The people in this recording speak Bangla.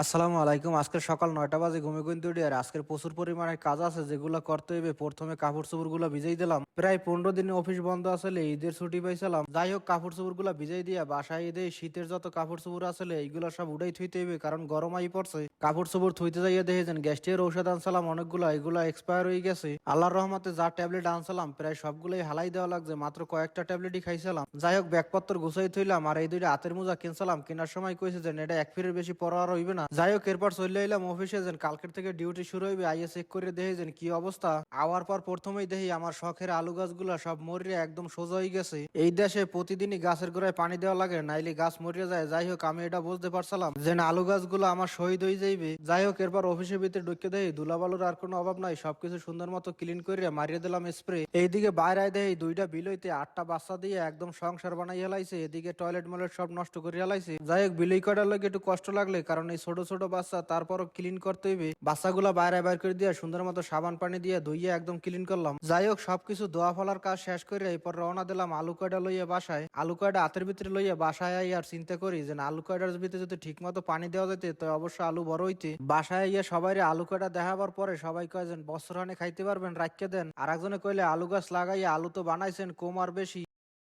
আসসালামু আলাইকুম। আজকে সকাল ৯টা বাজে ঘুমে কিন্তু উঠি আর আজকের প্রচুর পরিমাণে কাজ আছে যেগুলো করতে হবে। প্রথমে কাপড় চোপড় গুলো ভিজাই দিলাম। প্রায় 15 দিন অফিস বন্ধ আসলে ঈদের ছুটি পাইছিলাম। যাই হোক কাপড় চোপড় গুলো ভিজাই দিয়া বাসায় ঈদে শীতের যত কাপড় চোপড় আসলে এইগুলো সব উড়াই থুইতে হবে, কারণ গরম আই পড়ছে। কাপড় চোপড় থুইতে যাইয়া দেখে যেন গ্যাস্ট্রিকের ঔষধ আনছিলাম অনেকগুলো, এগুলো এক্সপায়ার হয়ে গেছে। আল্লাহর রহমতে যা ট্যাবলেট আনছিলাম প্রায় সবগুলোই হালাই দেওয়া লাগছে, মাত্র কয়েকটা ট্যাবলেটই খাইছিলাম। যাই হোক ব্যাগপত্র গুছাই থইলাম আর এই দুইটা হাতের মোজা কিনছিলাম, কেনার সময় কইছে যে এটা এক ফিরের বেশি পড়া আর হইবে না। যাই হোক এরপর চলে এলাম অফিসে, যেন কালকের থেকে ডিউটি শুরু হইবে। আইএ চেক করে দেখে যেন কি অবস্থা। আওয়ার পর প্রথমেই দেখি আমার শখের আলু গাছগুলা সব মরিয়া একদম সোজা হয়ে গেছে। এই দেশে প্রতিদিনই গাছের গোড়ায় পানি দেওয়া লাগে, নাইলে গাছ মরিয়া যায়। যাই হোক আমি এটা বুঝতে পারছিলাম যে না, আলু গাছগুলো আমার শহীদ হয়ে যাইবে। যাই হোক এরপর অফিসের ভিতরে ঢুকে দেখি ধুলাবালুর আর কোনো অভাব নাই, সবকিছু সুন্দর মতো ক্লিন করে মারিয়ে দিলাম স্প্রে। এইদিকে বাইরে দেখি দুইটা বিলইতে 8টা বাচ্চা দিয়ে একদম সংসার বানাই হেলাইছে। এদিকে টয়লেট মলেট সব নষ্ট করে হেলাইছে। যাই হোক বিলই কটার লাগে একটু কষ্ট লাগলে, কারণ এই ছোট ছোট বাচ্চা, তারপরও ক্লিন করতে হইবে। বাচ্চাগুলা বাইরে বাইর করে দিয়ে সুন্দর মতো সাবান পানি দিয়ে ধুইয়ে একদম ক্লিন করলাম। যাই হোক সবকিছু দোয়া ফলার কাজ শেষ করে এরপর রওনা দিলাম আলু কয়টা লইয়া বাসায়। আলু কয়টা হাতের ভিতরে লইয়া বাসায় আই আর চিন্তা করি যে না, আলু কয়টার ভিতরে যদি ঠিক মতো পানি দেওয়া যেত তো অবশ্য আলু বড় হইতে। বাসায় আইয়া সবাই আলু কয়টা দেখাবার পরে সবাই কয় যেন বছর হানে খাইতে পারবেন, রাখিয়ে দেন। আর একজনে কইলে আলু গাছ লাগাইয়া আলু তো বানাইছেন কম আর বেশি,